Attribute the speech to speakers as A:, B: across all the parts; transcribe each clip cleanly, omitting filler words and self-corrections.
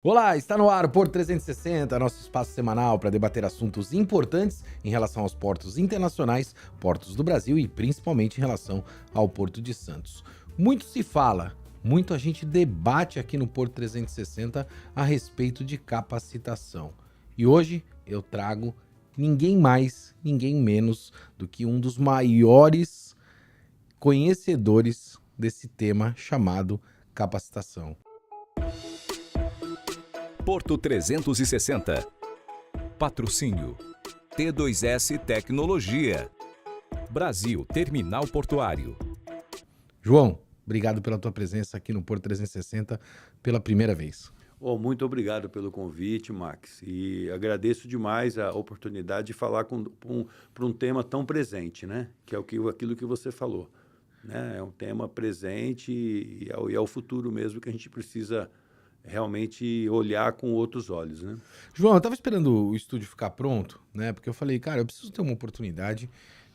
A: Olá, está no ar o Porto 360, nosso espaço semanal para debater assuntos importantes em relação aos portos internacionais, portos do Brasil e principalmente em relação ao Porto de Santos. Muito se fala, muito a gente debate aqui no Porto 360 a respeito de capacitação. E hoje eu trago ninguém mais, ninguém menos do que um dos maiores conhecedores desse tema chamado capacitação.
B: Porto 360. Patrocínio T2S Tecnologia. Brasil Terminal Portuário.
A: João, obrigado pela tua presença aqui no Porto 360 pela primeira vez.
C: Muito obrigado pelo convite, Max. E agradeço demais a oportunidade de falar para um tema tão presente, né? Que é aquilo que você falou. Né? É um tema presente e é o futuro mesmo que a gente precisa realmente olhar com outros olhos, né?
A: João, eu estava esperando o estúdio ficar pronto, né? Porque eu falei, cara, eu preciso ter uma oportunidade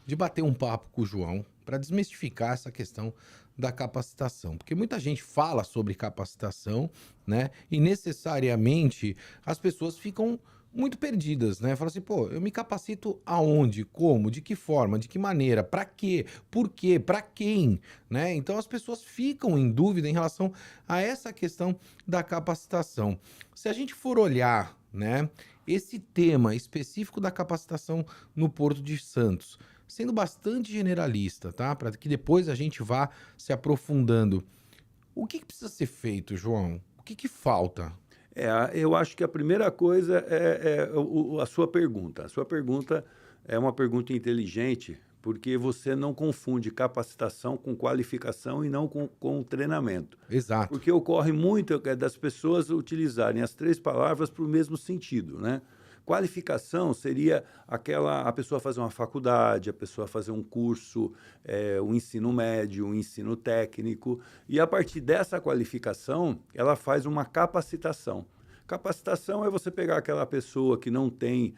A: de bater um papo com o João para desmistificar essa questão da capacitação. Porque muita gente fala sobre capacitação, né? E necessariamente as pessoas ficam muito perdidas, né? Fala assim, pô, eu me capacito aonde, como, de que forma, de que maneira, para quê, por quê, para quem, né? Então as pessoas ficam em dúvida em relação a essa questão da capacitação. Se a gente for olhar, né, esse tema específico da capacitação no Porto de Santos, sendo bastante generalista, tá? Para que depois a gente vá se aprofundando. O que precisa ser feito, João? O que falta?
C: Eu acho que a primeira coisa é a sua pergunta. A sua pergunta é uma pergunta inteligente, porque você não confunde capacitação com qualificação e não com treinamento.
A: Exato.
C: Porque ocorre muito das pessoas utilizarem as três palavras para o mesmo sentido, né? Qualificação seria a pessoa fazer uma faculdade, a pessoa fazer um curso, um ensino médio, um ensino técnico, e a partir dessa qualificação, ela faz uma capacitação. Capacitação é você pegar aquela pessoa que não tem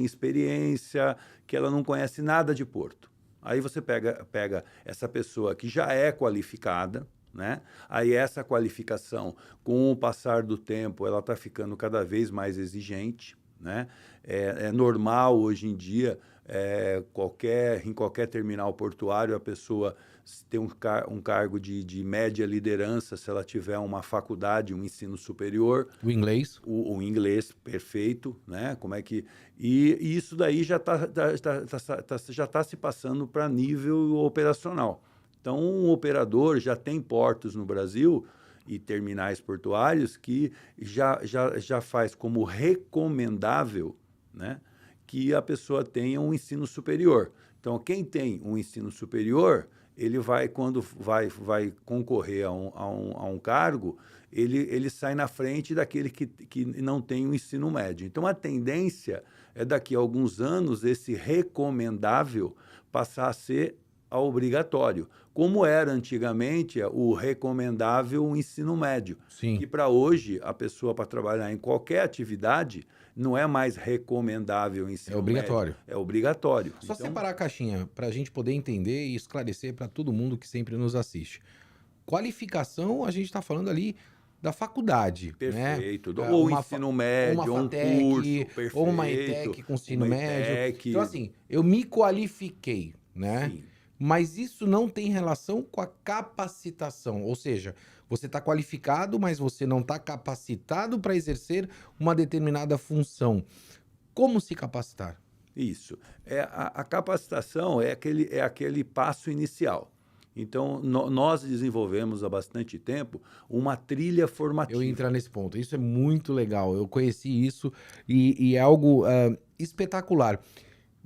C: experiência, que ela não conhece nada de porto. Aí você pega essa pessoa que já é qualificada, né? Aí essa qualificação, com o passar do tempo, ela está ficando cada vez mais exigente, né? É normal hoje em dia, em qualquer terminal portuário, a pessoa ter um cargo de média liderança se ela tiver uma faculdade, um ensino superior.
A: O inglês.
C: O inglês perfeito, né? E isso daí já tá se passando para nível operacional. Então, um operador já tem portos no Brasil e terminais portuários que já faz como recomendável, né, que a pessoa tenha um ensino superior. Então, quem tem um ensino superior, ele vai, quando vai concorrer a um cargo, ele sai na frente daquele que não tem um ensino médio. Então, a tendência é, daqui a alguns anos, esse recomendável passar a ser obrigatório, como era antigamente o recomendável ensino médio.
A: Sim.
C: Que para hoje, a pessoa para trabalhar em qualquer atividade, não é mais recomendável ensino médio.
A: É obrigatório.
C: É obrigatório.
A: Só separar a caixinha para a gente poder entender e esclarecer para todo mundo que sempre nos assiste. Qualificação, a gente está falando ali da faculdade,
C: perfeito,
A: né?
C: Ou ensino médio, ou um curso, perfeito.
A: Ou uma ETEC com ensino médio. Então, assim, eu me qualifiquei, né?
C: Sim.
A: Mas isso não tem relação com a capacitação, ou seja, você está qualificado, mas você não está capacitado para exercer uma determinada função. Como se capacitar?
C: Isso. A capacitação é aquele passo inicial. Então, nós desenvolvemos há bastante tempo uma trilha formativa.
A: Eu ia entrar nesse ponto. Isso é muito legal. Eu conheci isso e é algo espetacular.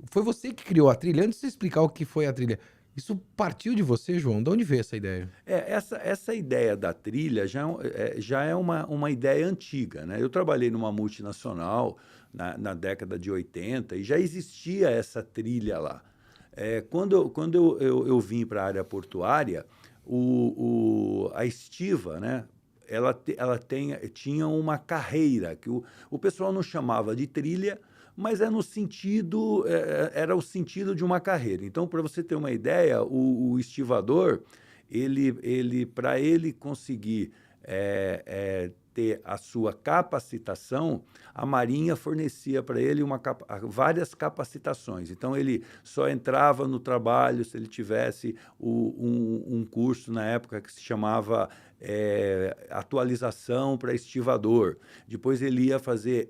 A: Foi você que criou a trilha? Antes de você explicar o que foi a trilha, isso partiu de você, João? De onde veio essa ideia?
C: Essa ideia da trilha já é uma ideia antiga, né? Eu trabalhei numa multinacional na década de 80 e já existia essa trilha lá. Quando eu vim para a área portuária, a estiva, né? Ela tinha uma carreira que o pessoal não chamava de trilha, mas era o sentido de uma carreira. Então, para você ter uma ideia, o estivador, para ele conseguir ter a sua capacitação, a Marinha fornecia para ele várias capacitações. Então, ele só entrava no trabalho se ele tivesse um curso na época que se chamava atualização para estivador. Depois ele ia fazer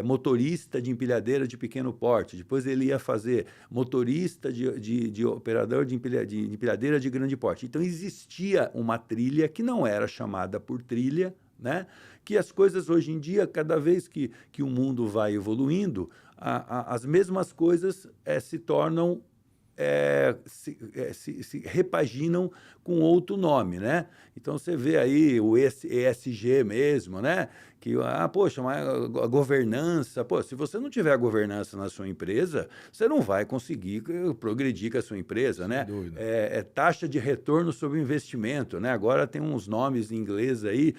C: motorista de empilhadeira de pequeno porte. Depois ele ia fazer motorista de operador de empilhadeira de grande porte. Então, existia uma trilha que não era chamada por trilha, né? Que as coisas hoje em dia, cada vez que o mundo vai evoluindo, as mesmas coisas se tornam, se repaginam com outro nome, né? Então, você vê aí o ESG mesmo, né? Que, poxa, mas a governança... Pô, se você não tiver a governança na sua empresa, você não vai conseguir progredir com a sua empresa, né?
A: Sem dúvida.
C: Taxa de retorno sobre o investimento, né? Agora tem uns nomes em inglês aí,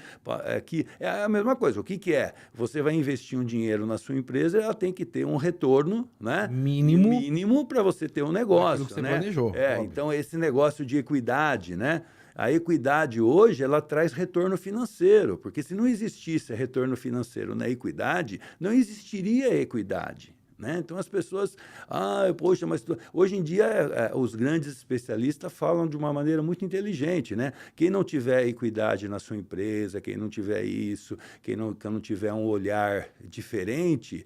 C: que é a mesma coisa. O que é? Você vai investir um dinheiro na sua empresa, ela tem que ter um retorno, né? Mínimo para você ter um negócio,
A: aquilo que você
C: né?
A: planejou.
C: Então, esse negócio de equidade, né? A equidade hoje, ela traz retorno financeiro, porque se não existisse retorno financeiro na equidade, não existiria equidade, né? Então, as pessoas... poxa, mas... Hoje em dia, os grandes especialistas falam de uma maneira muito inteligente, né? Quem não tiver equidade na sua empresa, quem não tiver isso, quem não tiver um olhar diferente,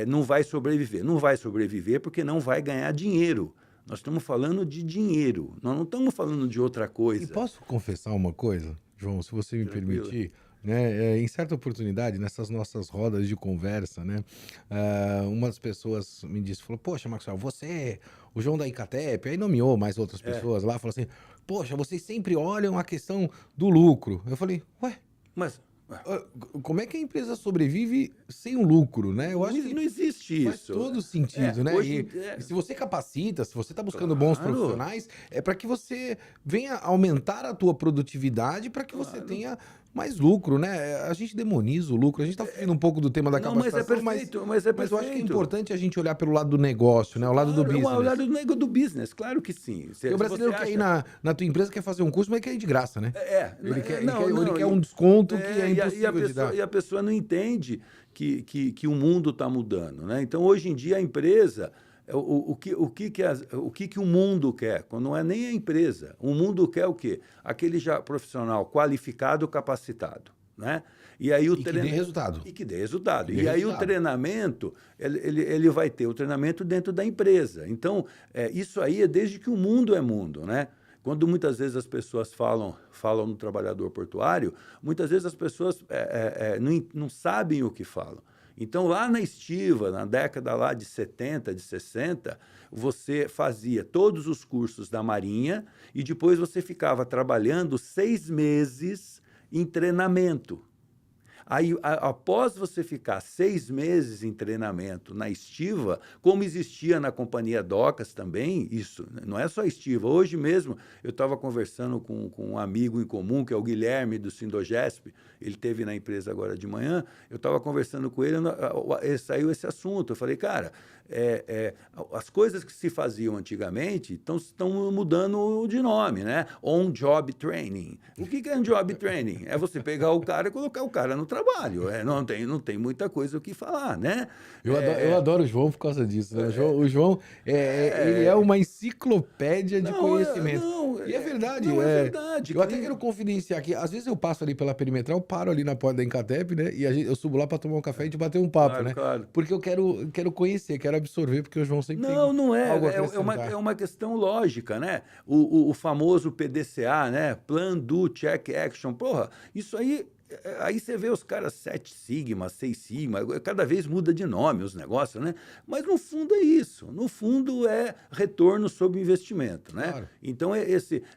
C: não vai sobreviver. Não vai sobreviver porque não vai ganhar dinheiro. Nós estamos falando de dinheiro, nós não estamos falando de outra coisa.
A: E posso confessar uma coisa, João, se você me permitir? Né? Em certa oportunidade, nessas nossas rodas de conversa, né? Uma das pessoas me disse, falou, poxa, Maxwell, você, o João da Icatep, aí nomeou mais outras pessoas lá, falou assim, poxa, vocês sempre olham a questão do lucro. Eu falei, ué,
C: mas...
A: como é que a empresa sobrevive sem um lucro, né? Eu acho que
C: não existe
A: faz
C: isso.
A: todo sentido, né? E se você capacita, se você está buscando bons profissionais, é para que você venha aumentar a tua produtividade para que você tenha mais lucro, né? A gente demoniza o lucro, a gente está fugindo um pouco do tema da capacitação, mas eu acho que é importante a gente olhar pelo lado do negócio, né? O lado do business.
C: O lado do business, claro que sim.
A: Porque o brasileiro quer ir na tua empresa, quer fazer um curso, mas quer ir de graça, né? Ele quer um desconto que é impossível de dar.
C: E a pessoa não entende que o mundo está mudando, né? Então, hoje em dia, a empresa... O que o mundo quer? Quando não é nem a empresa. O mundo quer o quê? Aquele profissional qualificado, capacitado, né? E aí
A: que dê resultado.
C: E que dê resultado. E aí o treinamento, ele vai ter o treinamento dentro da empresa. Então, isso aí é desde que o mundo é mundo, né? Quando muitas vezes as pessoas falam no trabalhador portuário, muitas vezes as pessoas não sabem o que falam. Então, lá na estiva, na década lá de 70, de 60, você fazia todos os cursos da Marinha e depois você ficava trabalhando 6 meses em treinamento. Aí, após você ficar 6 meses em treinamento na estiva, como existia na Companhia Docas também, isso não é só estiva. Hoje mesmo, eu estava conversando com um amigo em comum, que é o Guilherme do Sindogesp, ele esteve na empresa agora de manhã, eu estava conversando com ele, saiu esse assunto. Eu falei, cara, as coisas que se faziam antigamente estão mudando de nome, né? On-job training. O que é on-job training? É você pegar o cara e colocar o cara no trabalho. Não tem muita coisa o que falar, né?
A: Eu adoro o João por causa disso. Né? O João ele é uma enciclopédia de conhecimento. E é verdade.
C: Não é verdade.
A: Eu até quero confidenciar aqui. Às vezes eu passo ali pela perimetral, paro ali na porta da Icatep, né? E eu subo lá para tomar um café e a gente bater um papo, né?
C: Claro.
A: Porque eu quero conhecer, quero absorver, porque o João sempre tem
C: não é.
A: algo a
C: É uma questão lógica, né? O famoso PDCA, né? Plan, Do, Check, Action. Porra, isso aí... Aí você vê os caras 7 Sigma, 6 Sigma, cada vez muda de nome os negócios, né? Mas no fundo é isso. No fundo é retorno sobre investimento, né?
A: Claro.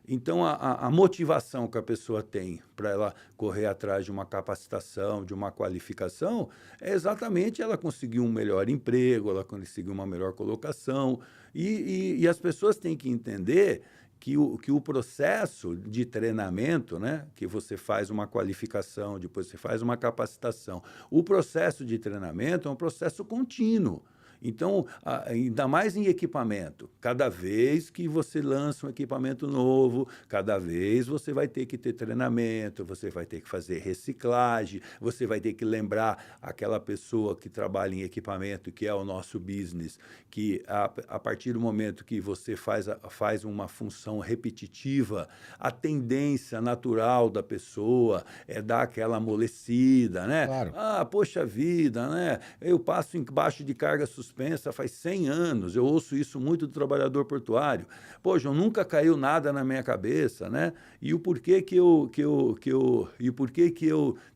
C: Então a motivação que a pessoa tem para ela correr atrás de uma capacitação, de uma qualificação, é exatamente ela conseguir um melhor emprego, ela conseguir uma melhor colocação. E as pessoas têm que entender que o processo de treinamento, né, que você faz uma qualificação, depois você faz uma capacitação, o processo de treinamento é um processo contínuo. Então, ainda mais em equipamento, cada vez que você lança um equipamento novo, cada vez você vai ter que ter treinamento, você vai ter que fazer reciclagem, você vai ter que lembrar aquela pessoa que trabalha em equipamento, que é o nosso business, que a partir do momento que você faz uma função repetitiva, a tendência natural da pessoa é dar aquela amolecida, né?
A: Claro.
C: Poxa vida, né? Eu passo embaixo de carga suspensa faz 100 anos, eu ouço isso muito do trabalhador portuário. Poxa, nunca caiu nada na minha cabeça, né? E o porquê que eu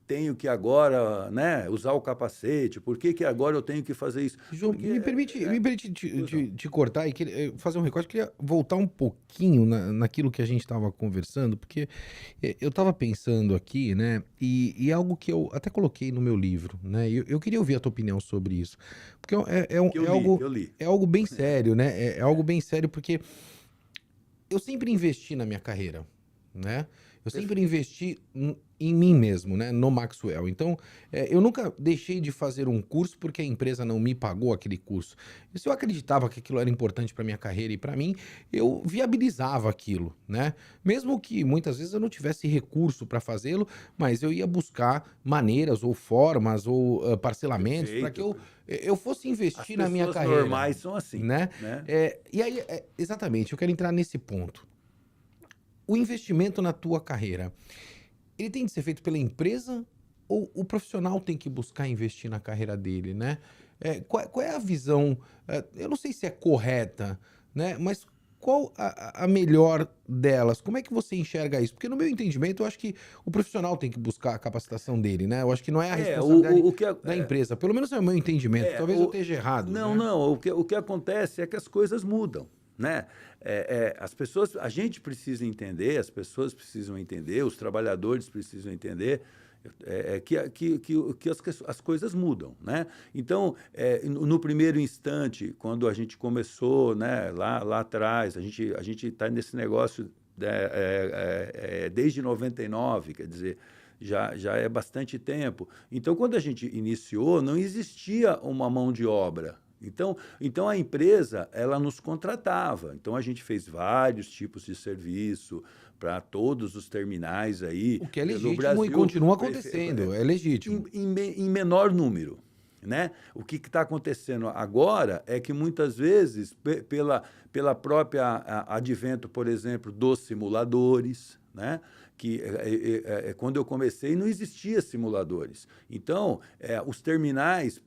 C: tenho que agora, né, usar o capacete? Por que agora eu tenho que fazer isso?
A: João, me permite te cortar e fazer um recorte. Eu queria voltar um pouquinho naquilo que a gente estava conversando, porque eu estava pensando aqui, né, e é algo que eu até coloquei no meu livro, né, e eu queria ouvir a tua opinião sobre isso, porque é algo bem sério, né, é algo bem sério, porque eu sempre investi na minha carreira, né? Eu sempre investi em mim mesmo, né? No Maxwell. Então, eu nunca deixei de fazer um curso porque a empresa não me pagou aquele curso. E se eu acreditava que aquilo era importante para minha carreira e para mim, eu viabilizava aquilo, né? Mesmo que muitas vezes eu não tivesse recurso para fazê-lo, mas eu ia buscar maneiras ou formas ou parcelamentos para que eu fosse investir na minha carreira.
C: As pessoas normais são assim,
A: né? E aí, exatamente, eu quero entrar nesse ponto. O investimento na tua carreira, ele tem de ser feito pela empresa ou o profissional tem que buscar investir na carreira dele, né? Qual é a visão, eu não sei se é correta, né? Mas qual a melhor delas? Como é que você enxerga isso? Porque no meu entendimento, eu acho que o profissional tem que buscar a capacitação dele, né? Eu acho que não é a responsabilidade da empresa. Pelo menos é o meu entendimento. Talvez eu esteja errado.
C: Não,
A: né?
C: não. O que acontece é que as coisas mudam, né? As pessoas, a gente precisa entender, as pessoas precisam entender, os trabalhadores precisam entender que as coisas mudam, né? Então, no primeiro instante, quando a gente começou, né, lá atrás, a gente está nesse negócio desde 99, quer dizer, já é bastante tempo. Então, quando a gente iniciou, não existia uma mão de obra. Então a empresa, ela nos contratava. Então, a gente fez vários tipos de serviço para todos os terminais aí.
A: O que é legítimo e continua acontecendo, é legítimo.
C: Em menor número, né? O que está acontecendo agora é que, muitas vezes, pela própria advento, por exemplo, dos simuladores, né? Que quando eu comecei não existia simuladores. Então, os terminais,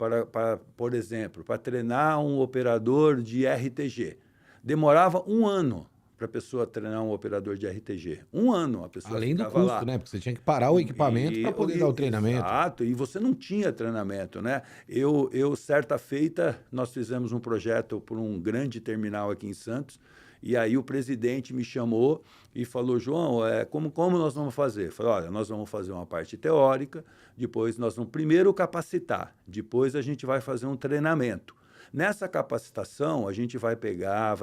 C: por exemplo, para treinar um operador de RTG, demorava 1 ano para a pessoa treinar um operador de RTG. 1 ano a pessoa
A: Além do
C: ficava
A: custo,
C: lá.
A: né? Porque você tinha que parar o equipamento para poder dar o treinamento.
C: Exato, e você não tinha treinamento, né? Certa feita, nós fizemos um projeto por um grande terminal aqui em Santos, e aí o presidente me chamou e falou: João, como nós vamos fazer? Eu falei: olha, nós vamos fazer uma parte teórica, depois nós vamos primeiro capacitar, depois a gente vai fazer um treinamento. Nessa capacitação, a gente vai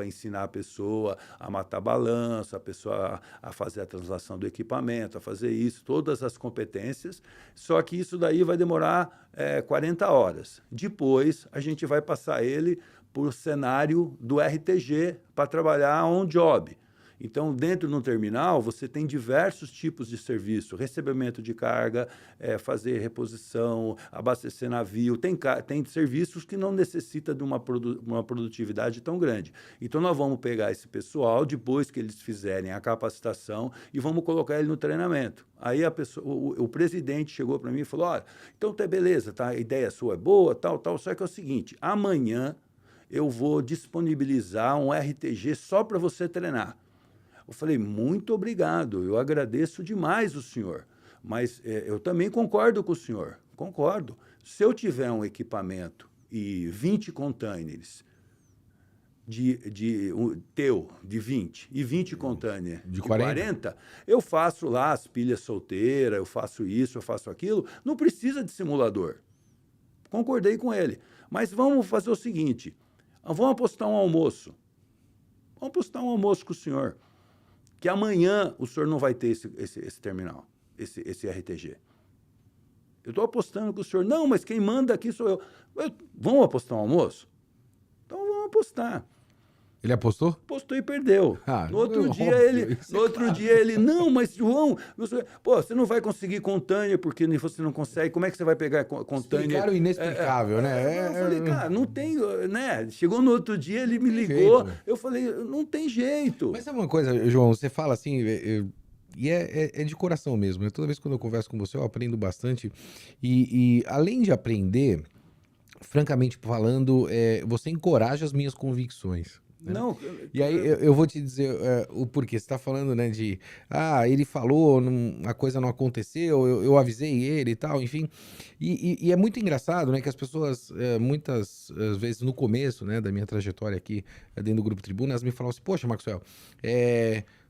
C: ensinar a pessoa a matar balanço, a pessoa a fazer a translação do equipamento, a fazer isso, todas as competências, só que isso daí vai demorar 40 horas. Depois, a gente vai passar ele por cenário do RTG para trabalhar on-job. Então, dentro de um terminal, você tem diversos tipos de serviço: recebimento de carga, fazer reposição, abastecer navio. Tem serviços que não necessitam de uma produtividade tão grande. Então, nós vamos pegar esse pessoal, depois que eles fizerem a capacitação, e vamos colocar ele no treinamento. Aí o presidente chegou para mim e falou: olha, então tá beleza, tá, a ideia sua é boa, tal, só que é o seguinte: amanhã eu vou disponibilizar um RTG só para você treinar. Eu falei: muito obrigado, eu agradeço demais o senhor, mas eu também concordo com o senhor, concordo. Se eu tiver um equipamento e 20 containers de 20 e 20 containers de 40, eu faço lá as pilhas solteiras, eu faço isso, eu faço aquilo, não precisa de simulador. Concordei com ele, mas vamos fazer o seguinte: vamos apostar um almoço. Vamos apostar um almoço com o senhor, que amanhã o senhor não vai ter esse terminal, esse RTG. Eu estou apostando com o senhor. Não, mas quem manda aqui sou eu. Vamos apostar um almoço? apostar.
A: Ele apostou?
C: Postou e perdeu. No outro dia ele, não, mas João, você não vai conseguir com Tânia, porque você não consegue, como é que você vai pegar com Tânia?
A: Explicar o inexplicável, né?
C: Eu falei, cara, não tem, né? Chegou no outro dia, ele me ligou, eu falei, não tem jeito.
A: Mas sabe uma coisa, João, você fala assim, e é de coração mesmo, né? Toda vez que eu converso com você, eu aprendo bastante, e além de aprender, francamente falando, você encoraja as minhas convicções.
C: Não.
A: E aí eu vou te dizer o porquê. Você está falando, né, de ele falou, a coisa não aconteceu, eu avisei ele e tal, enfim. E é muito engraçado, né, que as pessoas, muitas vezes no começo, né, da minha trajetória aqui dentro do Grupo Tribuna, elas me falavam assim, poxa, Maxwell,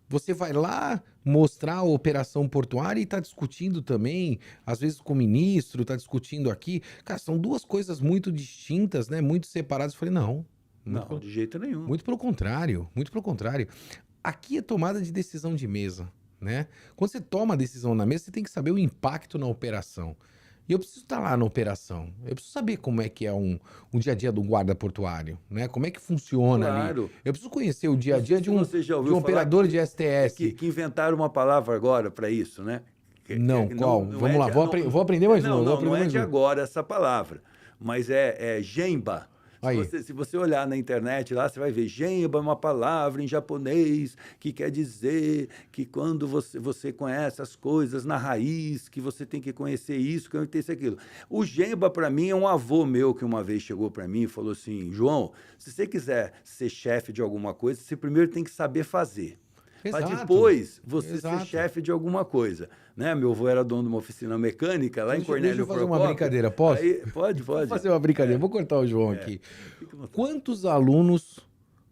A: você vai lá mostrar a operação portuária e está discutindo também, às vezes com o ministro, está discutindo aqui. Cara, são duas coisas muito distintas, né, muito separadas. Eu falei, não.
C: Não, de jeito nenhum.
A: Muito pelo contrário, muito pelo contrário. Aqui é tomada de decisão de mesa, né? Quando você toma a decisão na mesa, você tem que saber o impacto na operação. E eu preciso estar lá na operação. Eu preciso saber como é que é um dia a dia do guarda portuário, né? Como é que funciona ali. Eu preciso conhecer o dia a dia de um operador de STS.
C: Que inventaram uma palavra agora para isso, né?
A: Não, qual? Vamos lá, vou aprender mais uma.
C: Não é de agora essa palavra, mas é Gemba. Se você olhar na internet lá, você vai ver Gemba é uma palavra em japonês que quer dizer que quando você conhece as coisas na raiz, que você tem que conhecer isso, que eu tenho isso aquilo. O Gemba, para mim, é um avô meu que uma vez chegou para mim e falou assim, João, se você quiser ser chefe de alguma coisa, você primeiro tem que saber fazer. Para depois você ser chefe de alguma coisa. Né? Meu avô era dono de uma oficina mecânica lá em Cornélio Procópio.
A: Deixa eu fazer uma brincadeira, posso?
C: Pode.
A: Vou fazer uma brincadeira, vou cortar o João aqui. Quantos alunos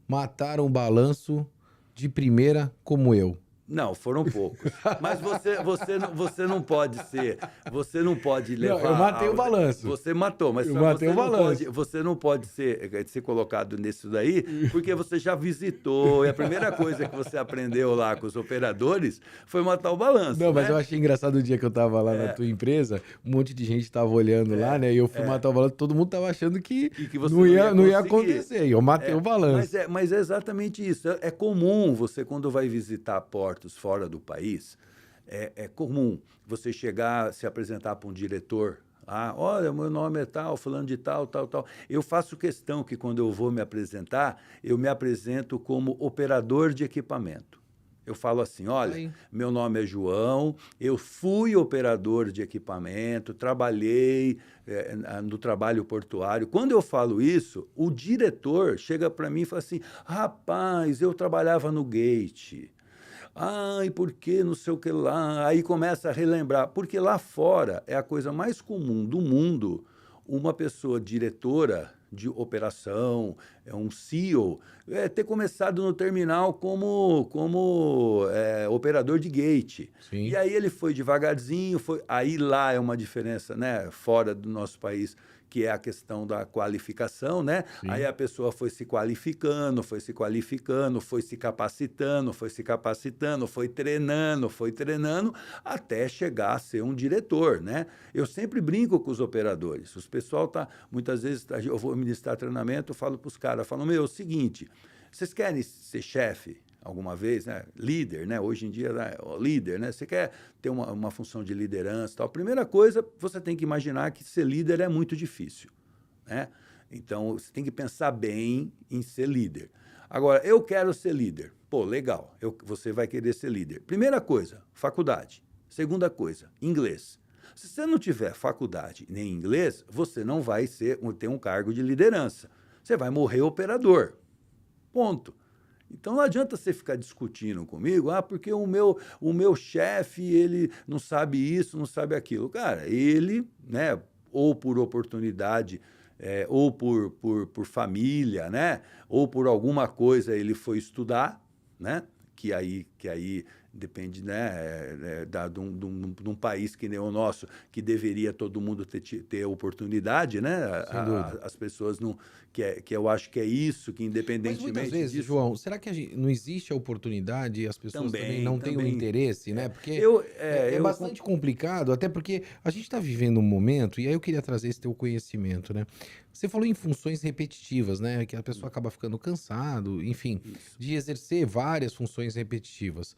A: mataram o balanço de primeira como eu?
C: Não, foram poucos. Mas você não pode ser. Você não pode levar.
A: Não, eu matei o balanço.
C: Você matou, mas você não pode ser colocado nisso daí, porque você já visitou. E a primeira coisa que você aprendeu lá com os operadores foi matar o balanço.
A: Não, mas eu achei engraçado o dia que eu tava lá na tua empresa, um monte de gente tava olhando lá, né? E eu fui matar o balanço, todo mundo tava achando que não ia acontecer. E eu matei o balanço.
C: Mas é exatamente isso. É comum você, quando vai visitar portos fora do país, é comum você chegar, se apresentar para um diretor, olha, meu nome é tal, fulano de tal. Eu faço questão que quando eu vou me apresentar, eu me apresento como operador de equipamento. Eu falo assim, olha, meu nome é João, eu fui operador de equipamento, trabalhei no trabalho portuário. Quando eu falo isso, o diretor chega para mim e fala assim, rapaz, eu trabalhava no gate. E por que não sei o que lá? Aí começa a relembrar. Porque lá fora é a coisa mais comum do mundo uma pessoa diretora de operação, um CEO, ter começado no terminal como operador de gate.
A: Sim.
C: E aí ele foi devagarzinho, aí lá é uma diferença, né, fora do nosso país, que é a questão da qualificação, né? Sim. Aí a pessoa foi se qualificando, foi se capacitando, foi treinando, até chegar a ser um diretor, né? Eu sempre brinco com os operadores. Os pessoal muitas vezes, eu vou ministrar treinamento, eu falo para os caras, é o seguinte, vocês querem ser chefe alguma vez, né? Líder, né? Hoje em dia, né? Líder, né? Você quer ter uma função de liderança e tal. Primeira coisa, você tem que imaginar que ser líder é muito difícil, né? Então, você tem que pensar bem em ser líder. Agora, eu quero ser líder. Pô, legal, você vai querer ser líder. Primeira coisa, faculdade. Segunda coisa, inglês. Se você não tiver faculdade nem inglês, você não vai ter um cargo de liderança. Você vai morrer operador. Ponto. Então não adianta você ficar discutindo comigo, porque o meu chefe, ele não sabe isso, não sabe aquilo. Cara, ele, né, ou por oportunidade, ou por família, né, ou por alguma coisa ele foi estudar, né, que aí Depende, né, de um país que nem o nosso, que deveria todo mundo ter oportunidade, né? As pessoas não... Que eu acho que é isso, que
A: Mas
C: independentemente
A: muitas vezes,
C: disso...
A: João, será que não existe a oportunidade e as pessoas também não têm o interesse, né? Porque é bastante complicado, até porque a gente está vivendo um momento, e aí eu queria trazer esse teu conhecimento, né? Você falou em funções repetitivas, né? Que a pessoa acaba ficando cansado, enfim, de exercer várias funções repetitivas.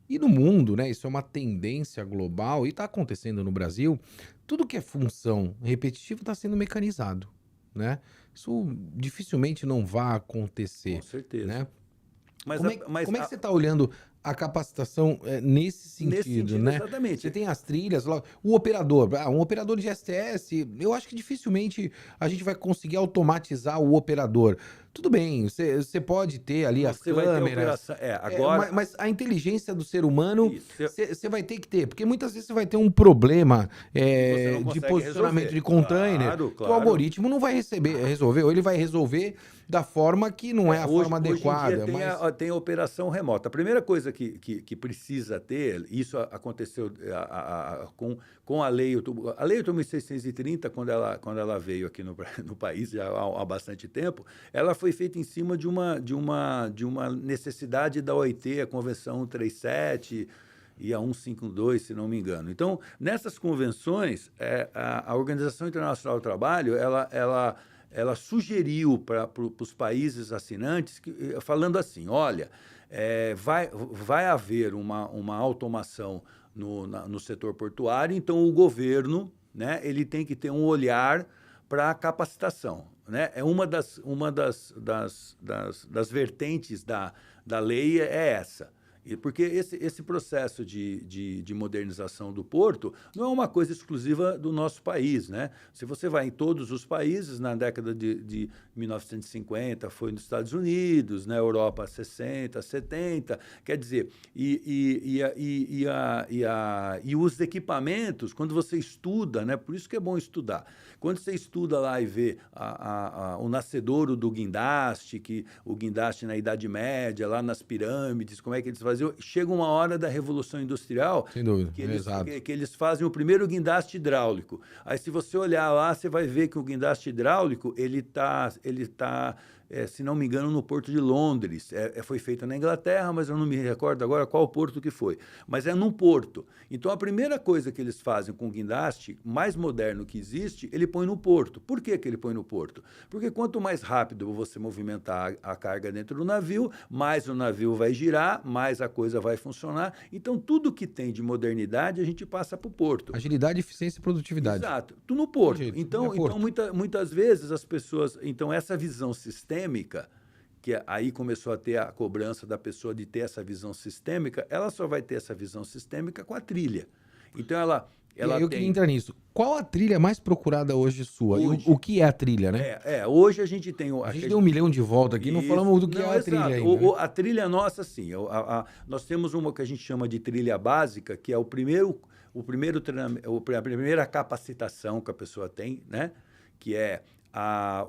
A: E no mundo, né? Isso é uma tendência global e está acontecendo no Brasil. Tudo que é função repetitiva está sendo mecanizado, né? Isso dificilmente não vai acontecer.
C: Com certeza.
A: Né?
C: Mas
A: como é que você está olhando a capacitação nesse sentido, né?
C: Exatamente.
A: Você tem as trilhas, o operador, um operador de STS, eu acho que dificilmente a gente vai conseguir automatizar o operador. Tudo bem, você pode ter ali as câmeras,
C: agora...
A: mas a inteligência do ser humano você vai ter que ter, porque muitas vezes você vai ter um problema de posicionamento de container, que o algoritmo não vai resolver, ou ele vai resolver da forma que não é a forma adequada.
C: Hoje em dia tem a operação remota. A primeira coisa que precisa ter, isso aconteceu com a Lei 8.630, quando ela veio aqui no país já há bastante tempo, ela foi feita em cima de uma necessidade da OIT, a Convenção 137 e a 152, se não me engano. Então, nessas convenções, a Organização Internacional do Trabalho, ela sugeriu para os países assinantes, falando assim, olha, vai haver uma automação no setor portuário, então o governo, né, ele tem que ter um olhar para a capacitação. Né? Uma das vertentes da lei é essa. Porque esse processo de modernização do porto não é uma coisa exclusiva do nosso país, né? Se você vai em todos os países, na década de 1950, foi nos Estados Unidos, na Europa 60, 70, quer dizer, e os equipamentos, quando você estuda, né? Por isso que é bom estudar. Quando você estuda lá e vê o nascedouro do guindaste, o guindaste na Idade Média, lá nas pirâmides, como é que eles faziam, chega uma hora da Revolução Industrial.
A: Sem dúvida,
C: que eles fazem o primeiro guindaste hidráulico. Aí, se você olhar lá, você vai ver que o guindaste hidráulico, ele tá se não me engano, no Porto de Londres. Foi feito na Inglaterra, mas eu não me recordo agora qual porto que foi. Mas é num porto. Então, a primeira coisa que eles fazem com o guindaste, mais moderno que existe, ele põe no porto. Por que ele põe no porto? Porque quanto mais rápido você movimentar a carga dentro do navio, mais o navio vai girar, mais a coisa vai funcionar. Então, tudo que tem de modernidade, a gente passa para o porto.
A: Agilidade, eficiência e produtividade.
C: Exato. Tudo no porto. Então muitas vezes as pessoas... Então, essa visão sistêmica, que aí começou a ter a cobrança da pessoa de ter essa visão sistêmica, ela só vai ter essa visão sistêmica com a trilha. Então,
A: eu queria entrar nisso. Qual a trilha mais procurada hoje sua? Hoje, o que é a trilha, né?
C: Hoje a gente tem...
A: A gente deu 1 milhão de volta aqui, não falamos do que é a trilha ainda. Né?
C: A trilha nossa, sim. Nós temos uma que a gente chama de trilha básica, que é a primeira capacitação que a pessoa tem, né? Que é a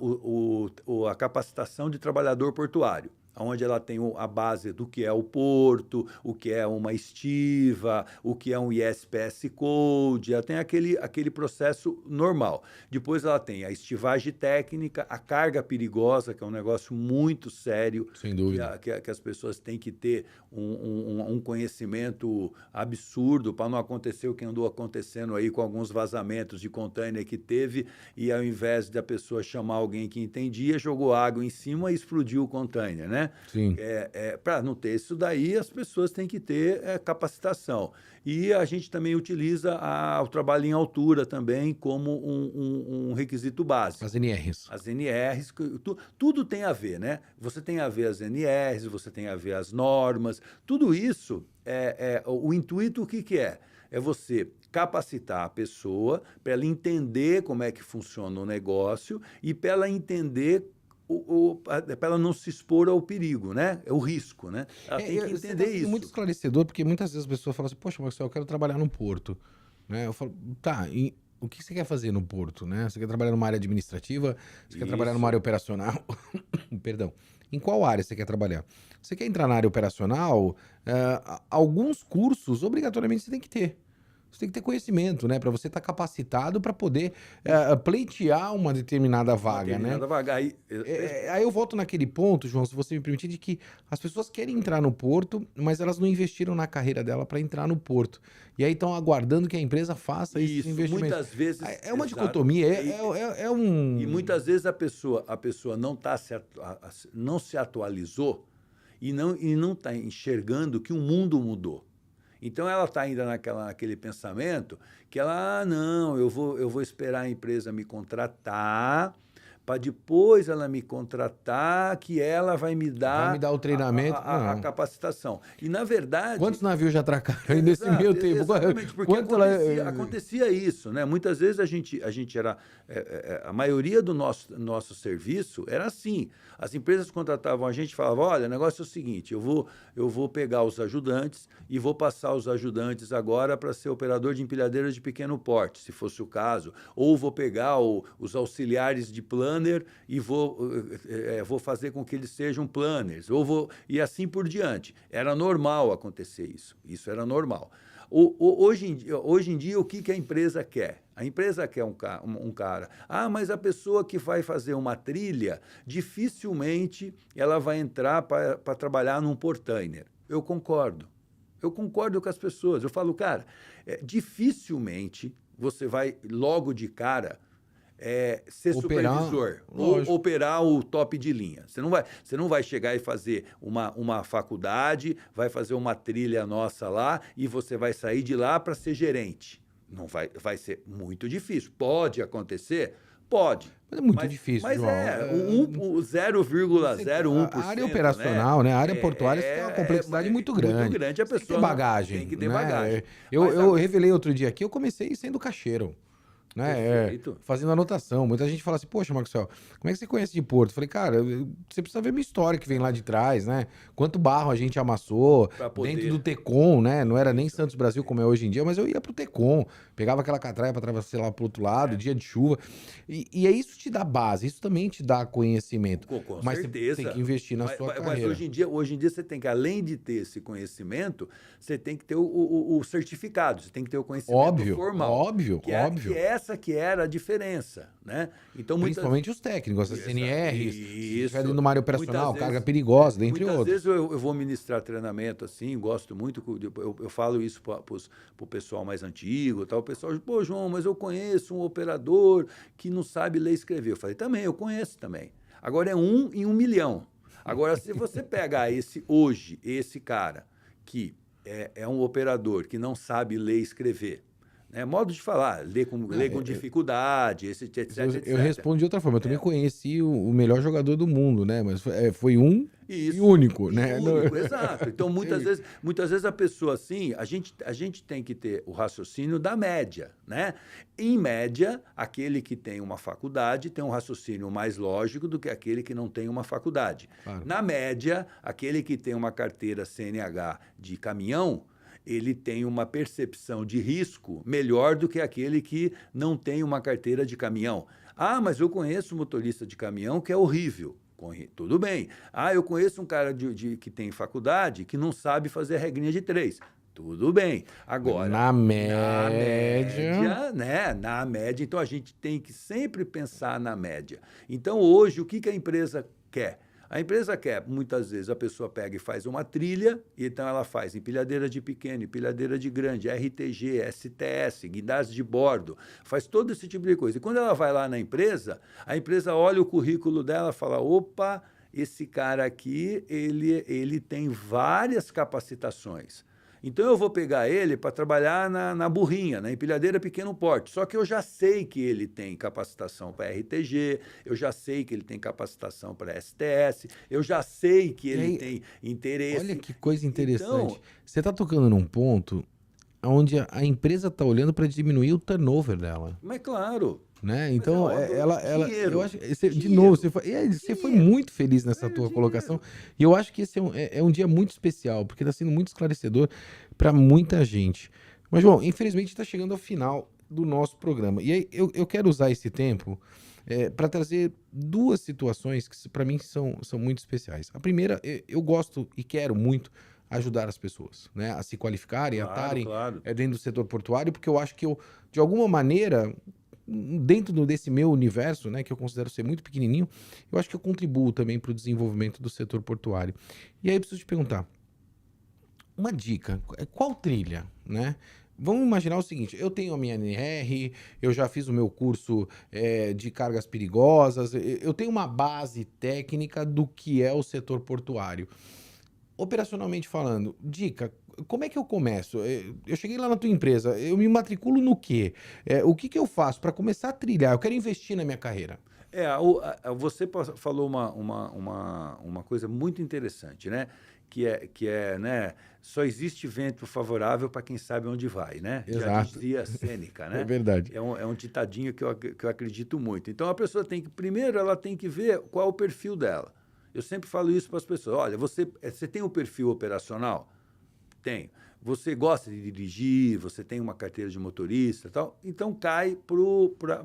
C: capacitação de trabalhador portuário, onde ela tem a base do que é o porto, o que é uma estiva, o que é um ISPS Code, ela tem aquele processo normal. Depois ela tem a estivagem técnica, a carga perigosa, que é um negócio muito sério.
A: Sem dúvida.
C: Que as pessoas têm que ter um conhecimento absurdo para não acontecer o que andou acontecendo aí com alguns vazamentos de container que teve, e ao invés da pessoa chamar alguém que entendia, jogou água em cima e explodiu o container, né?
A: Sim.
C: Para não ter isso daí, as pessoas têm que ter capacitação. E a gente também utiliza o trabalho em altura também como um requisito básico.
A: As NRs.
C: As NRs, tudo tem a ver, né? Você tem a ver as NRs, você tem a ver as normas, tudo isso, o intuito o que é? É você capacitar a pessoa para ela entender como é que funciona o negócio e para ela entender para ela não se expor ao perigo, né? É o risco, né? Ela tem que entender isso.
A: É muito esclarecedor, porque muitas vezes as pessoas falam assim, poxa, Marcelo, eu quero trabalhar no porto. Né? Eu falo, tá, e o que você quer fazer no porto? Né? Você quer trabalhar numa área administrativa? Você quer trabalhar numa área operacional? Perdão. em qual área você quer trabalhar. Você quer entrar na área operacional, alguns cursos, obrigatoriamente, você tem que ter. Você tem que ter conhecimento, né? Para você estar capacitado para poder pleitear uma determinada vaga, né? Aí eu volto naquele ponto, João, se você me permitir, de que as pessoas querem entrar no porto, mas elas não investiram na carreira dela para entrar no porto. E aí estão aguardando que a empresa faça esse investimento.
C: Muitas vezes...
A: É uma dicotomia,
C: E muitas vezes a pessoa não se atualizou e não está enxergando que o mundo mudou. Então, ela está ainda naquele pensamento que não, eu vou esperar a empresa me contratar, para depois ela me contratar, que ela vai me dar
A: o treinamento,
C: a capacitação. E, na verdade...
A: Quantos navios já atracaram aí nesse meio tempo?
C: Exatamente, porque acontecia isso, né? Muitas vezes a gente era... a maioria do nosso serviço era assim. As empresas contratavam a gente e falavam, olha, o negócio é o seguinte, eu vou pegar os ajudantes e vou passar os ajudantes agora para ser operador de empilhadeira de pequeno porte, se fosse o caso, ou vou pegar os auxiliares de planner e vou fazer com que eles sejam planners, e assim por diante. Era normal acontecer isso. Isso era normal. Hoje em dia, o que a empresa quer? A empresa quer um cara. Mas a pessoa que vai fazer uma trilha, dificilmente ela vai entrar para trabalhar num portainer. Eu concordo com as pessoas. Eu falo, cara, dificilmente você vai logo de cara ser supervisor ou operar o top de linha. Você não vai chegar e fazer uma faculdade, vai fazer uma trilha nossa lá e você vai sair de lá para ser gerente. Não vai ser muito difícil. Pode acontecer? Pode.
A: Mas é muito difícil,
C: mas
A: João.
C: O 0,01%.
A: A área operacional, né? A área portuária tem uma complexidade muito grande.
C: Muito grande. A pessoa
A: tem que ter bagagem.
C: Tem que ter bagagem.
A: Eu revelei outro dia aqui, eu comecei sendo caixeiro. Né? Fazendo anotação. Muita gente fala assim, poxa, Marcelo, como é que você conhece de Porto? Eu falei, cara, você precisa ver minha história que vem lá de trás, né? Quanto barro a gente amassou dentro do Tecom, né? Não era nem Santos Brasil como é hoje em dia, mas eu ia pro Tecom, pegava aquela catraia para atravessar lá pro outro lado, dia de chuva. E aí isso te dá base, isso também te dá conhecimento.
C: Com
A: mas
C: certeza.
A: você tem que investir na sua carreira.
C: Mas hoje em dia você tem que, além de ter esse conhecimento, você tem que ter o certificado, você tem que ter o conhecimento formal.
A: Óbvio.
C: Que era a diferença, né? Então,
A: principalmente os técnicos, as CNRs, se estiver dentro de uma área operacional, carga perigosa, dentre outros.
C: Muitas vezes eu vou ministrar treinamento assim, gosto muito, eu falo isso para o pessoal mais antigo, tal. O pessoal diz, pô, João, mas eu conheço um operador que não sabe ler e escrever. Eu falei, também, eu conheço também. Agora é 1 em 1 milhão. Agora, se você pegar esse cara que é um operador que não sabe ler e escrever, modo de falar, ler com dificuldade, etc.
A: Eu respondo de outra forma. Eu também conheci o melhor jogador do mundo, né? Mas foi e único, né?
C: Único, exato. Então, muitas vezes a pessoa assim, a gente tem que ter o raciocínio da média, né? Em média, aquele que tem uma faculdade tem um raciocínio mais lógico do que aquele que não tem uma faculdade. Claro. Na média, aquele que tem uma carteira CNH de caminhão, ele tem uma percepção de risco melhor do que aquele que não tem uma carteira de caminhão. Mas eu conheço um motorista de caminhão que é horrível. Tudo bem. Eu conheço um cara que tem faculdade que não sabe fazer a regrinha de 3. Tudo bem. Agora,
A: na média,
C: né? Na média, então a gente tem que sempre pensar na média. Então, hoje, o que a empresa quer? A empresa quer, muitas vezes, a pessoa pega e faz uma trilha, e então ela faz empilhadeira de pequeno, empilhadeira de grande, RTG, STS, guindaste de bordo, faz todo esse tipo de coisa. E quando ela vai lá na empresa, a empresa olha o currículo dela e fala, opa, esse cara aqui, ele tem várias capacitações. Então, eu vou pegar ele para trabalhar na burrinha, na empilhadeira pequeno porte. Só que eu já sei que ele tem capacitação para RTG, eu já sei que ele tem capacitação para STS, eu já sei que ele tem interesse.
A: Olha que coisa interessante. Então, você está tocando num ponto onde a empresa está olhando para diminuir o turnover dela.
C: Mas claro.
A: Né? Então, eu acho, de novo, você foi muito feliz nessa tua colocação, e eu acho que esse é um dia muito especial, porque está sendo muito esclarecedor para muita gente. Mas, João, infelizmente está chegando ao final do nosso programa. E aí eu quero usar esse tempo para trazer duas situações que para mim são muito especiais. A primeira, eu gosto e quero muito ajudar as pessoas, né, a se qualificarem, a
C: Claro,
A: estarem
C: claro.
A: dentro do setor portuário, porque eu acho que eu, de alguma maneira, dentro desse meu universo, né, que eu considero ser muito pequenininho, eu acho que eu contribuo também para o desenvolvimento do setor portuário. E aí eu preciso te perguntar, uma dica, qual trilha, né? Vamos imaginar o seguinte, eu tenho a minha NR, eu já fiz o meu curso de cargas perigosas, eu tenho uma base técnica do que é o setor portuário. Operacionalmente falando, dica, como é que eu começo? Eu cheguei lá na tua empresa, eu me matriculo no quê? O que que eu faço para começar a trilhar? Eu quero investir na minha carreira.
C: Você falou uma coisa muito interessante, né? Que é, né? Só existe vento favorável para quem sabe onde vai, né? Já
A: Exato.
C: dizia Sêneca,
A: É
C: né?
A: verdade.
C: É um ditadinho que eu acredito muito. Então, a pessoa primeiro, ela tem que ver qual é o perfil dela. Eu sempre falo isso para as pessoas. Olha, você tem um perfil operacional? Tenho. Você gosta de dirigir, você tem uma carteira de motorista e tal, então cai para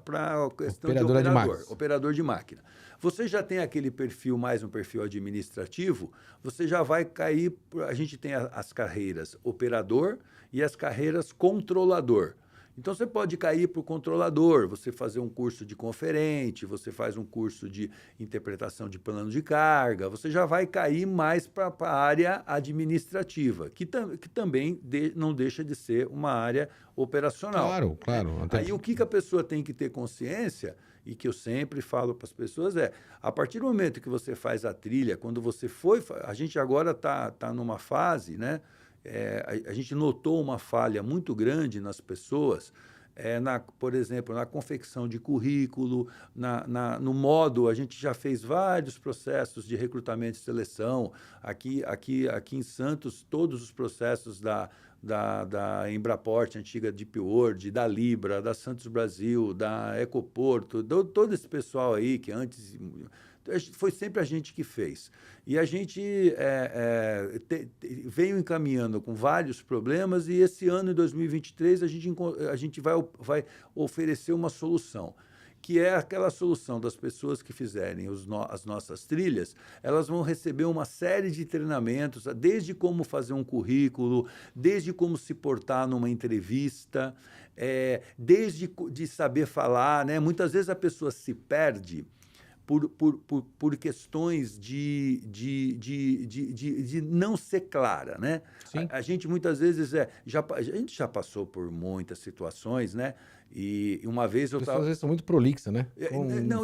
C: a questão de
A: Operadora de
C: operador,
A: máquinas.
C: operador de máquina. Você já tem aquele perfil, mais um perfil administrativo, você já vai cair, a gente tem as carreiras operador e as carreiras controlador. Então, você pode cair para o controlador, você fazer um curso de conferente, você faz um curso de interpretação de plano de carga, você já vai cair mais para a área administrativa, que também não deixa de ser uma área operacional.
A: Claro, claro.
C: Né?
A: Até...
C: Aí, o que a pessoa tem que ter consciência, e que eu sempre falo para as pessoas, a partir do momento que você faz a trilha, quando você a gente agora está numa fase, né? A gente notou uma falha muito grande nas pessoas, por exemplo, na confecção de currículo, no modo, a gente já fez vários processos de recrutamento e seleção. Aqui em Santos, todos os processos da Embraport, antiga Deep World, da Libra, da Santos Brasil, da Ecoporto, todo esse pessoal aí que antes... Foi sempre a gente que fez. E a gente veio encaminhando com vários problemas e esse ano, em 2023, a gente vai oferecer uma solução, que é aquela solução das pessoas que fizerem as nossas trilhas, elas vão receber uma série de treinamentos, desde como fazer um currículo, desde como se portar numa entrevista, desde de saber falar, né? Muitas vezes a pessoa se perde por questões de não ser clara, né? A gente muitas vezes a gente já passou por muitas situações, né? E uma vez eu
A: estava... As pessoas são muito prolixas, né?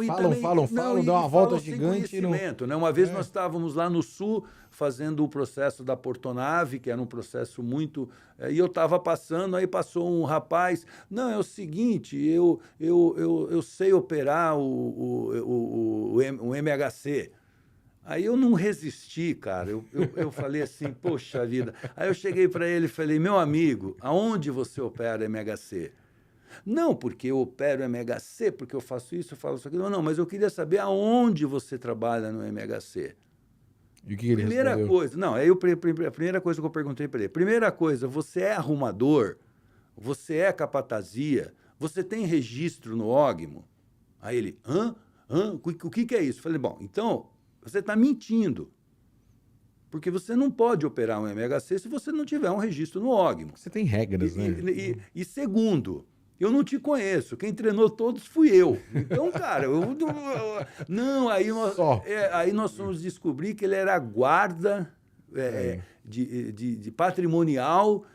A: Falam, dão uma volta gigante.
C: Conhecimento, né? Uma vez nós estávamos lá no Sul fazendo o processo da Portonave, que era um processo muito... E eu estava passando, aí passou um rapaz, não, é o seguinte, eu sei operar o MHC. Aí eu não resisti, cara, eu falei assim, poxa vida. Aí eu cheguei para ele e falei, meu amigo, aonde você opera MHC? Não, porque eu opero MHC, porque eu faço isso, eu faço aquilo. Não, mas eu queria saber aonde você trabalha no MHC.
A: E o que ele
C: primeira
A: respondeu?
C: Coisa, não, aí a primeira coisa que eu perguntei para ele, primeira coisa, você é arrumador? Você é capatazia? Você tem registro no ógimo? Aí ele, o que é isso? Eu falei, bom, então, você está mentindo. Porque você não pode operar um MHC se você não tiver um registro no ógimo.
A: Você tem regras, né?
C: E segundo, eu não te conheço. Quem treinou todos fui eu. Então, cara, não, aí nós fomos descobrir que ele era guarda de patrimonial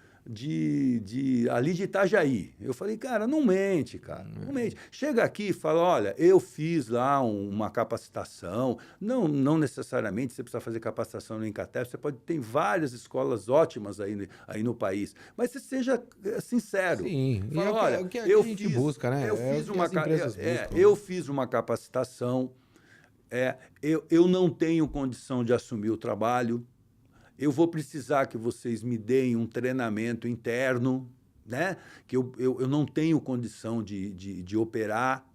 C: ali de Itajaí. Eu falei, cara, não mente, cara, não mente. Chega aqui e fala, olha, eu fiz lá uma capacitação, não necessariamente você precisa fazer capacitação no Incatep, você tem várias escolas ótimas aí no país, mas você seja sincero.
A: Sim,
C: fala, olha,
A: o que a gente busca, né?
C: Eu fiz uma capacitação, eu não tenho condição de assumir o trabalho, eu vou precisar que vocês me deem um treinamento interno, né? Que eu não tenho condição de operar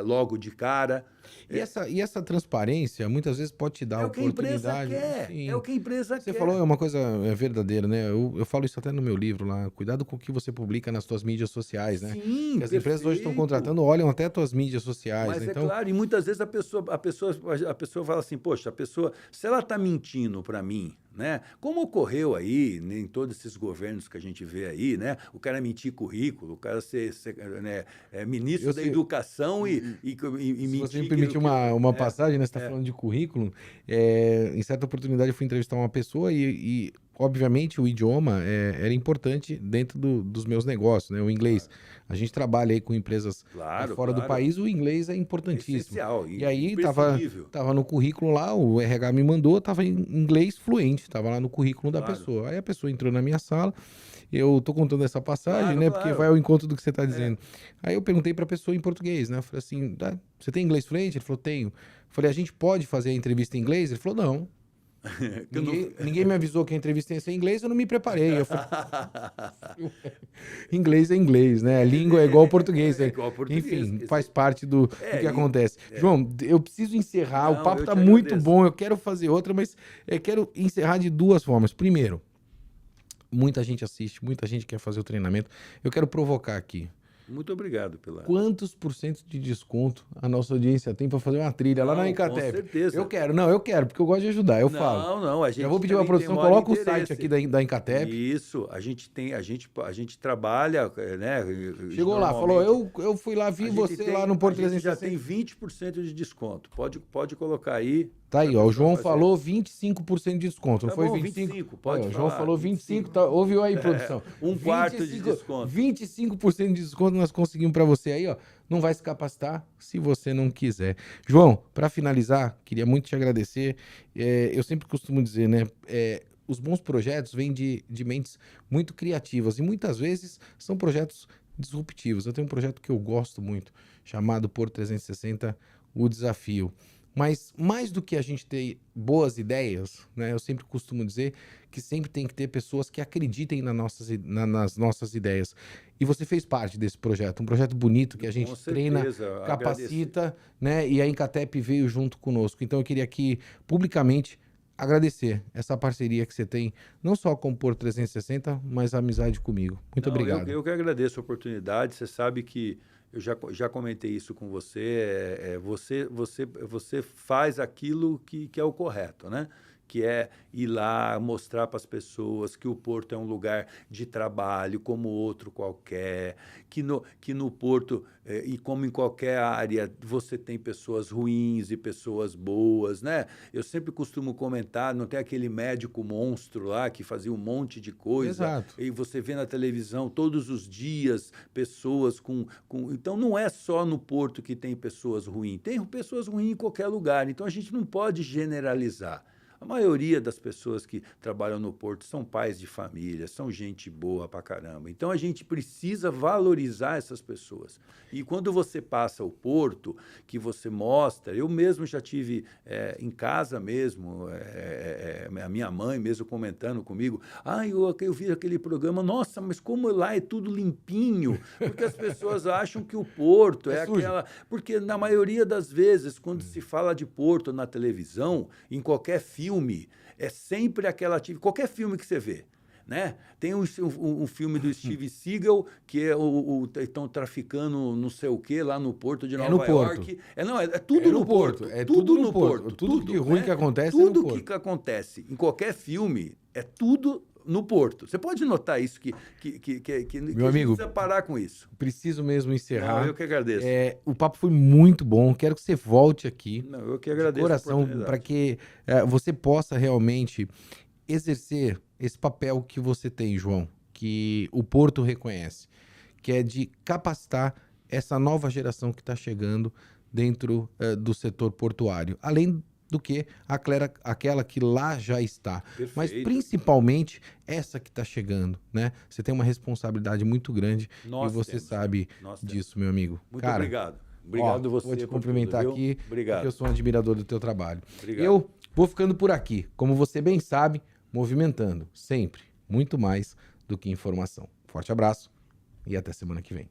C: logo de cara.
A: E essa transparência, muitas vezes, pode te dar
C: É o que a empresa
A: oportunidade.
C: quer.
A: Sim.
C: É o que a empresa
A: Você
C: quer.
A: falou uma coisa verdadeira, né? Eu falo isso até no meu livro lá. Cuidado com o que você publica nas suas mídias sociais, né?
C: Sim,
A: Porque as empresas hoje estão
C: perfeito.
A: contratando, olham até as tuas mídias sociais,
C: Mas
A: né?
C: é
A: Então,
C: claro, e muitas vezes a pessoa fala assim, poxa, a pessoa, se ela está mentindo para mim, né? Como ocorreu aí, em todos esses governos que a gente vê aí, né? O cara mentir currículo, o cara ser né, ministro da educação e
A: se
C: mentir...
A: você me permitir uma passagem, né? Você está falando de currículo. Em certa oportunidade eu fui entrevistar uma pessoa e obviamente, o idioma era importante dentro dos meus negócios, né? O inglês. A gente trabalha aí com empresas fora do país, o inglês é importantíssimo.
C: Essencial,
A: E aí
C: imprescindível.
A: tava no currículo lá, o RH me mandou, tava em inglês fluente, tava lá no currículo da
C: Claro.
A: pessoa. Aí a pessoa entrou na minha sala, eu tô contando essa passagem,
C: Claro,
A: né?
C: claro.
A: Porque vai ao encontro do que você tá dizendo. Aí eu perguntei pra pessoa em português, né? Eu falei assim, você tem inglês fluente? Ele falou, tenho. Eu falei, a gente pode fazer a entrevista em inglês? Ele falou, não. Ninguém me avisou que a entrevista ia ser em inglês, eu não me preparei. Eu falei, inglês é inglês, né? A língua é igual ao português.
C: É igual ao português.
A: Enfim, faz parte do que acontece. João, eu preciso encerrar.
C: Não,
A: o papo
C: eu
A: tá
C: te
A: muito
C: agradeço.
A: bom. Eu quero fazer outra, mas eu quero encerrar de duas formas. Primeiro, muita gente assiste, muita gente quer fazer o treinamento. Eu quero provocar aqui.
C: Muito obrigado pela...
A: Quantos % de desconto a nossa audiência tem para fazer uma trilha lá na Incatep?
C: Com certeza.
A: Eu quero, porque eu gosto de ajudar, eu falo.
C: Não, a gente
A: Já vou pedir uma
C: também
A: produção,
C: tem maior
A: coloca o
C: interesse.
A: site aqui da Incatep.
C: Isso, a gente trabalha, né?
A: Chegou lá, falou, eu fui lá, vi você lá no Porto
C: A gente
A: 360.
C: já tem 20% de desconto. Pode colocar aí.
A: Tá aí, ó, o João
C: fazer.
A: falou 25% de desconto, não
C: Tá
A: foi
C: bom,
A: 25?
C: pode
A: Olha, o João
C: falar,
A: falou 25, tá, ouviu aí, produção?
C: Um quarto de desconto.
A: 25% de desconto nós conseguimos para você aí, ó. Não vai se capacitar se você não quiser. João, para finalizar, queria muito te agradecer. Eu sempre costumo dizer, né? Os bons projetos vêm de mentes muito criativas e muitas vezes são projetos disruptivos. Eu tenho um projeto que eu gosto muito, chamado Porto 360, O Desafio. Mas mais do que a gente ter boas ideias, né, eu sempre costumo dizer que sempre tem que ter pessoas que acreditem nas nossas ideias. E você fez parte desse projeto, um projeto bonito que a gente treina, capacita, né, e a Incatep veio junto conosco. Então eu queria aqui publicamente agradecer essa parceria que você tem, não só com o Porto 360, mas a amizade comigo. Muito obrigado.
C: Eu que agradeço a oportunidade, você sabe que eu já comentei isso com você, você faz aquilo que é o correto, né? Que é ir lá mostrar para as pessoas que o Porto é um lugar de trabalho como outro qualquer, que no Porto, e como em qualquer área, você tem pessoas ruins e pessoas boas, né? Eu sempre costumo comentar, não tem aquele médico monstro lá que fazia um monte de coisa.
A: Exato.
C: E você vê na televisão todos os dias pessoas com... Então, não é só no Porto que tem pessoas ruins, tem pessoas ruins em qualquer lugar. Então, a gente não pode generalizar. A maioria das pessoas que trabalham no Porto são pais de família, são gente boa pra caramba. Então, a gente precisa valorizar essas pessoas. E quando você passa o Porto, que você mostra... Eu mesmo já tive em casa mesmo, a minha mãe mesmo comentando comigo, eu vi aquele programa, nossa, mas como lá é tudo limpinho, porque as pessoas acham que o Porto é aquela... Porque na maioria das vezes, quando se fala de Porto na televisão, em qualquer filme, é sempre aquela... Qualquer filme que você vê, né? Tem um filme do Steve Seagal, que estão traficando não sei o que lá no Porto de Nova York. É tudo no Porto.
A: É tudo no Porto. Tudo de ruim que acontece
C: tudo
A: no Porto.
C: que acontece em qualquer filme é tudo no Porto. Você pode notar isso, que
A: Meu amigo,
C: precisa parar com isso.
A: Preciso mesmo encerrar.
C: Não, eu que agradeço.
A: O papo foi muito bom. Quero que você volte aqui.
C: Não, eu que agradeço.
A: De coração, para que você possa realmente exercer esse papel que você tem, João, que o Porto reconhece, que é de capacitar essa nova geração que está chegando dentro do setor portuário. Além do que aquela que lá já está.
C: Perfeito.
A: Mas principalmente essa que está chegando, né? Você tem uma responsabilidade muito grande e você sabe disso, meu amigo.
C: Muito
A: Cara,
C: obrigado. Obrigado você.
A: Vou te cumprimentar
C: tudo,
A: aqui,
C: obrigado.
A: porque eu sou um admirador do teu trabalho.
C: Obrigado.
A: Eu vou ficando por aqui, como você bem sabe, movimentando sempre muito mais do que informação. Forte abraço e até semana que vem.